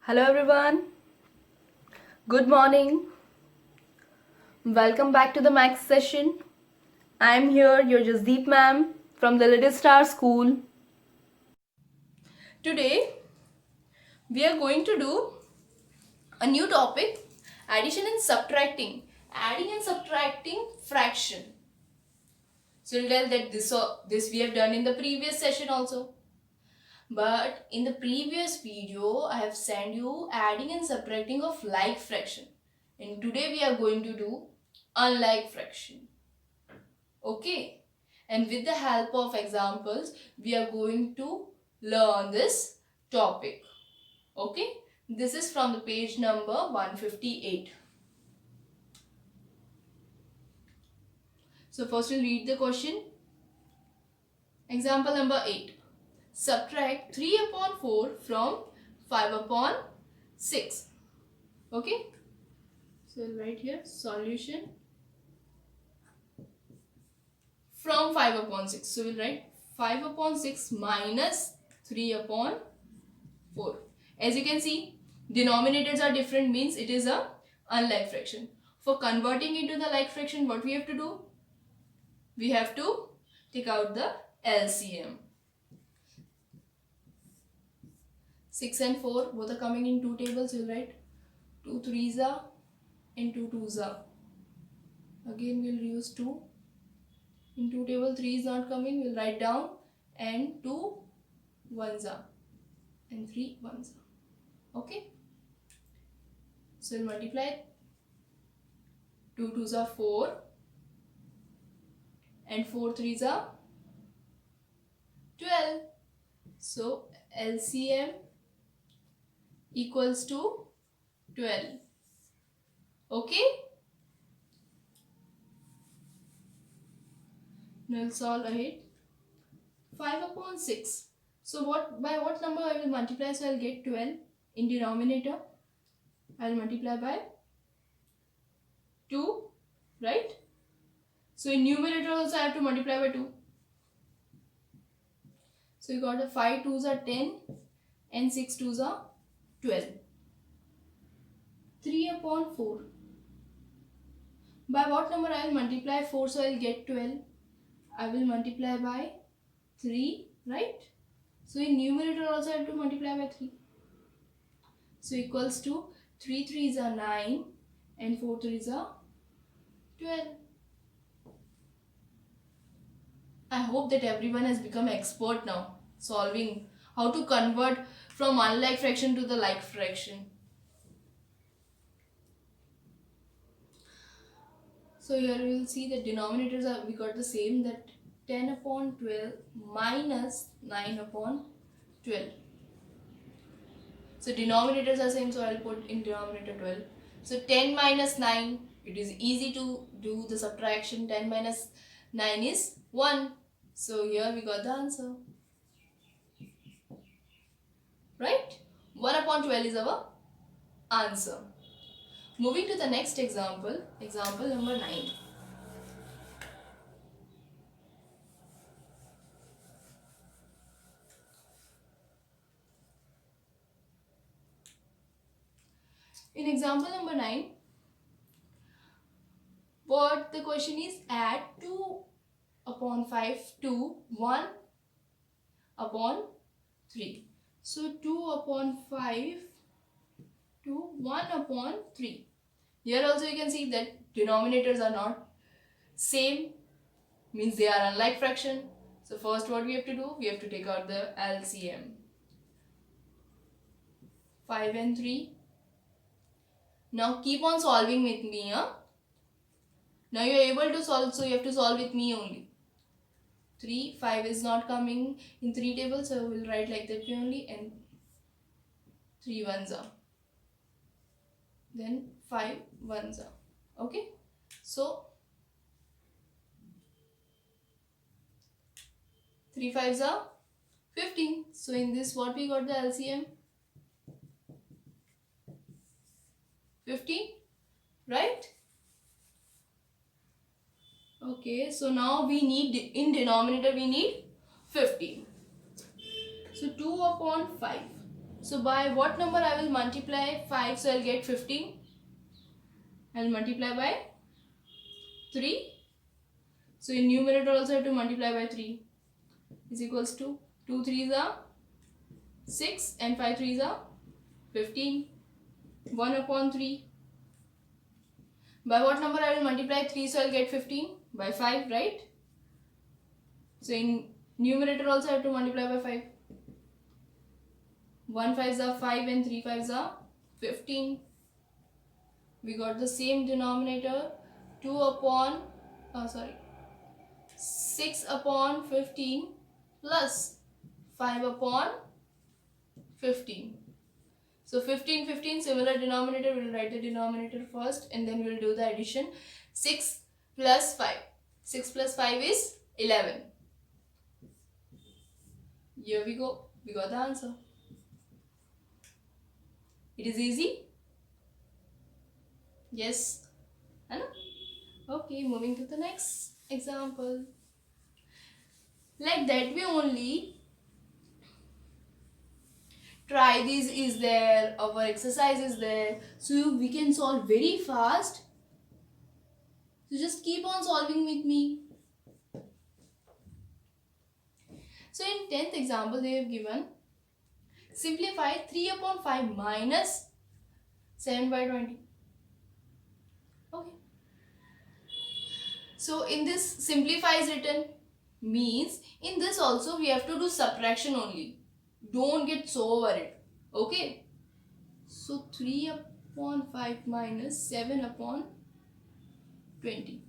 Hello everyone, good morning. Welcome back to the max session. I am here, your Jasdeep ma'am from the Little Star School. Today we are going to do a new topic, addition and subtracting. Adding and subtracting fraction. So you'll tell that this we have done in the previous session also. But in the previous video, I have sent you adding and subtracting of like fraction. And today we are going to do unlike fraction. Okay. And with the help of examples, we are going to learn this topic. Okay. This is from the page number 158. So first we'll read the question. Example number 8. Subtract 3 upon 4 from 5 upon 6. Okay. So we'll write here solution from 5 upon 6. So we'll write 5 upon 6 minus 3 upon 4. As you can see, denominators are different, means it is a unlike fraction. For converting into the like fraction, what we have to do? We have to take out the LCM. 6 and 4 both are coming in two tables. We'll write 2 3s are and 2 2s are. Again we'll use 2. In 2 table 3 is not coming. We'll write down and 2 1s are and 3 1s are. Okay. So we'll multiply 2 2s are 4 and 4 3s are 12. So LCM equals to 12. Okay. Now we'll solve ahead. 5 upon 6. So by what number I will multiply? So I'll get 12 in denominator. I'll multiply by 2, right? So in numerator also I have to multiply by 2. So you got the 5 2s are 10 and 6 2s are 12. 3 upon 4. By what number I will multiply 4? So I will get 12. I will multiply by 3, right? So in numerator also I have to multiply by 3. So equals to 3 3s are 9 and 4 3s are 12. I hope that everyone has become expert now solving how to convert from unlike fraction to the like fraction. So here we will see that denominators are, we got the same, that 10 upon 12 minus 9 upon 12. So denominators are same, so I'll put in denominator 12. So 10 minus 9, it is easy to do the subtraction. 10 minus 9 is 1. So here we got the answer. Right? 1 upon 12 is our answer. Moving to the next example, example number 9. In example number 9, what the question is, add 2 upon 5 to 1 upon 3. So 2 upon 5 to 1 upon 3. Here also you can see that denominators are not same, means they are unlike fraction. So first what we have to do, we have to take out the LCM. 5 and 3. Now keep on solving with me. Now you are able to solve, so you have to solve with me only. 3, 5 is not coming in 3 tables, so we'll write like that only, and 3 1s are. Then 5 1s are. Okay. So 3 5s are 15. So in this what we got the LCM? 15, right? Okay, so now we need, in denominator we need 15. So 2 upon 5. So by what number I will multiply 5? So I'll get 15. I'll multiply by 3. So in numerator also I have to multiply by 3 is equals to 2 3s are 6 and 5 3s are 15. 1 upon 3. By what number I will multiply 3? So I'll get 15 by 5, right? So in numerator also I have to multiply by 5. 1 5s are 5 and 3 5s are 15. We got the same denominator. 6 upon 15 plus 5 upon 15. So 15 15 similar denominator. We'll write the denominator first and then we'll do the addition. 6 plus 5. 6 plus 5 is 11. Here we go. We got the answer. It is easy? Yes? Hello? Okay, moving to the next example. Like that we only try this is there, our exercise is there, so we can solve very fast. So just keep on solving with me. So in 10th example they have given simplify 3 upon 5 minus 7 by 20. Okay. So in this simplify is written, means in this also we have to do subtraction only. Don't get so worried. Okay. So 3 upon 5 minus 7 upon 20.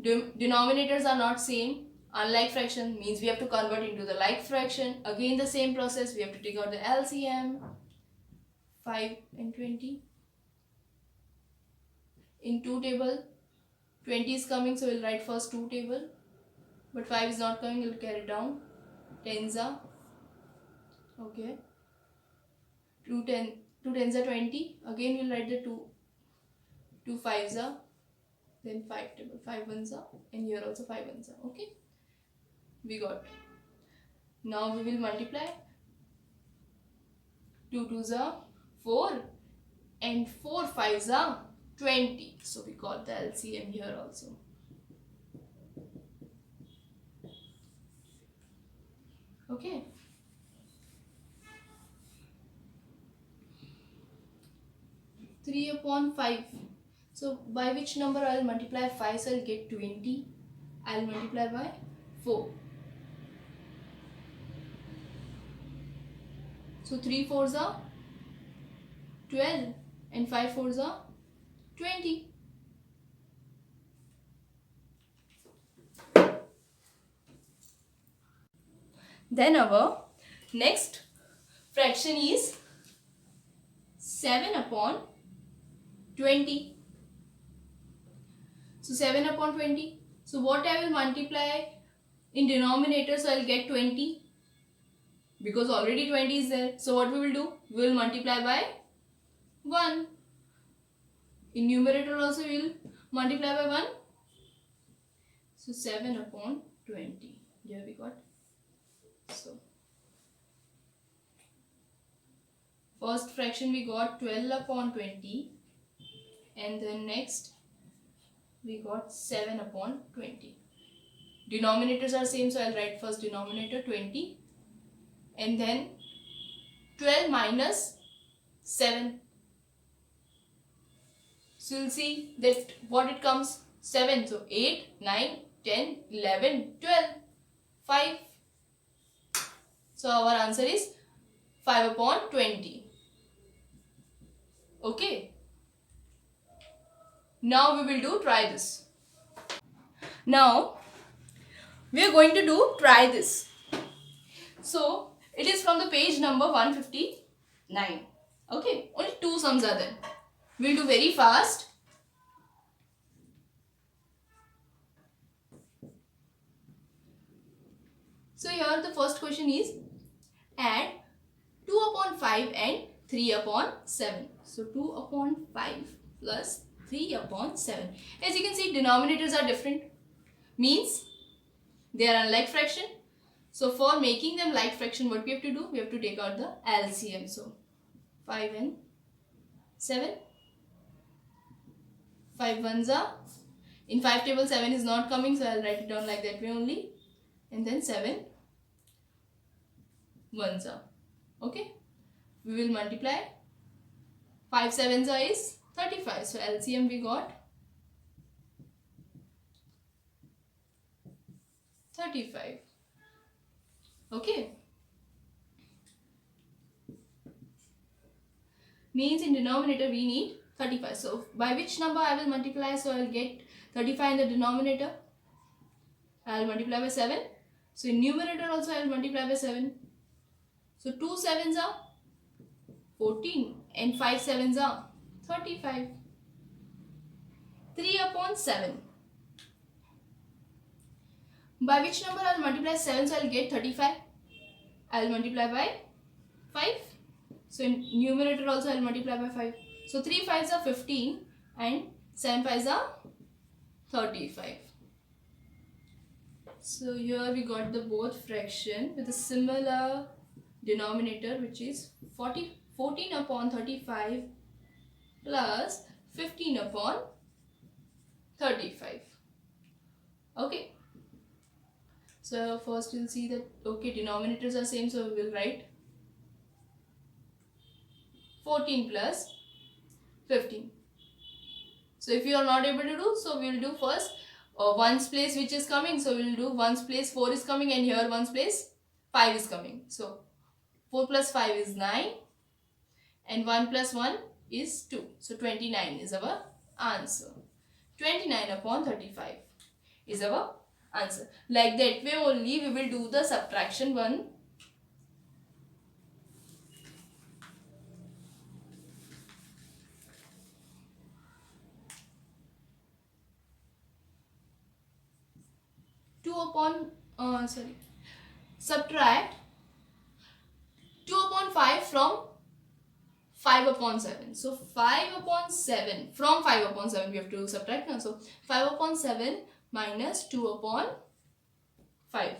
Denominators are not same. Unlike fraction means we have to convert into the like fraction. Again the same process. We have to take out the LCM. 5 and 20. In 2 table, 20 is coming, so we'll write first 2 table. But 5 is not coming, we'll carry down. 10s are. Okay. 2 tens are 20. Again we'll write the 2 5s are. Then 5 table. 5 ones are. And here also 5 ones are. Okay. We got. Now we will multiply. 2 2s are 4 and 4 5s are 20. So we got the LCM here also. Okay. Three upon 5. So by which number I will multiply 5? So I will get 20. I will multiply by 4. So 3 4s are 12 and 5 4s are 20. Then our next fraction is 7 upon 20. So 7 upon 20. So what I will multiply in denominator, so I will get 20. Because already 20 is there. So what we will do? We will multiply by 1. In numerator also we will multiply by 1. So 7 upon 20. Here we got. So first fraction we got 12 upon 20. And then next we got 7 upon 20. Denominators are same, so I will write first denominator 20. And then 12 minus 7. So you'll see that what it comes 7. So 8, 9, 10, 11, 12, 5. So our answer is 5 upon 20. Okay. Now we will do try this. Now we are going to do try this. So it is from the page number 159. Okay. Only 2 sums are there. We'll do very fast. So here the first question is add 2 upon 5 and 3 upon 7. So 2 upon 5 plus 3 upon 7. As you can see, denominators are different. Means they are unlike fraction. So for making them like fraction, what we have to do? We have to take out the LCM. So 5 and 7. 5 ones are. In 5 table 7 is not coming, so I'll write it down like that way only. And then 7 ones are. Okay. We will multiply. 5 sevens are is 35. So LCM we got 35. Okay. Means in denominator we need 35. So by which number I will multiply? So I will get 35 in the denominator. I will multiply by 7. So in numerator also I will multiply by 7. So 2 sevens are 14 and 5 sevens are 35. 3 upon 7. By which number I will multiply 7? So I will get 35. I will multiply by 5. So in numerator also I will multiply by 5. So 3 5s are 15 and 7 5s are 35. So here we got the both fraction with a similar denominator, which is 14 upon 35 plus 15 upon 35. Okay. So first we'll see that, okay, denominators are same, so we will write 14 plus 15. So if you are not able to do, so we will do first ones place which is coming. So we will do ones place 4 is coming, and here ones place 5 is coming. So 4 plus 5 is 9 and 1 plus 1 is 2. So 29 is our answer. 29 upon 35 is our answer. Like that way only we will do the subtraction one. Subtract 2 upon 5 from 5 upon 7. So 5 upon 7, from 5 upon 7 we have to subtract now. So 5 upon 7 minus 2 upon 5.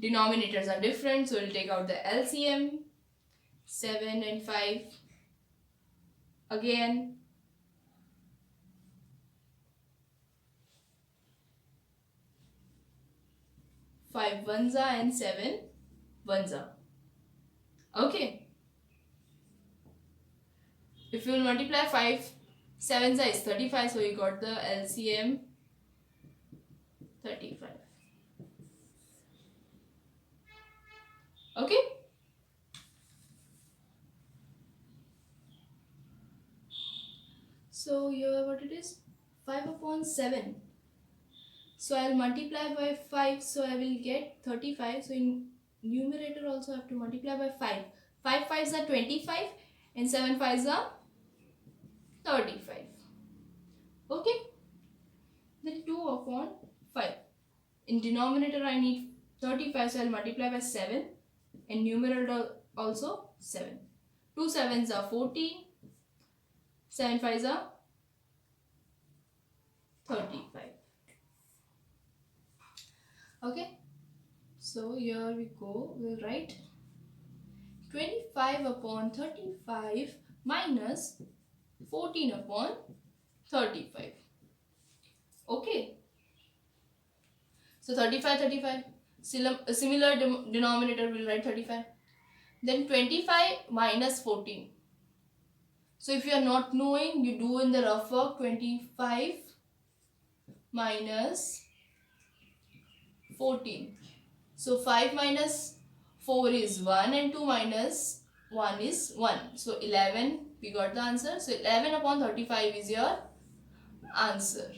Denominators are different, so we'll take out the LCM. 7 and 5. Again. Five ones are and 7 ones are. Okay. If you will multiply 5 sevens is 35, so you got the LCM 35. Okay. So here what it is, 5 upon 7. So I will multiply by 5, so I will get 35. So in numerator also I have to multiply by 5. 5 5s are 25 and 7 5s are 35. Okay. Then 2 upon 5. In denominator I need 35, so I will multiply by 7 and numerator also 7. 2 7s are 14. 7 5s are 35. Okay, so here we go, we'll write 25 upon 35 minus 14 upon 35. Okay, so 35 similar denominator, we'll write 35. Then 25 minus 14. So if you are not knowing, you do in the rough work. 25 minus 14. So 5 minus 4 is 1 and 2 minus 1 is 1. So 11, we got the answer. So 11 upon 35 is your answer.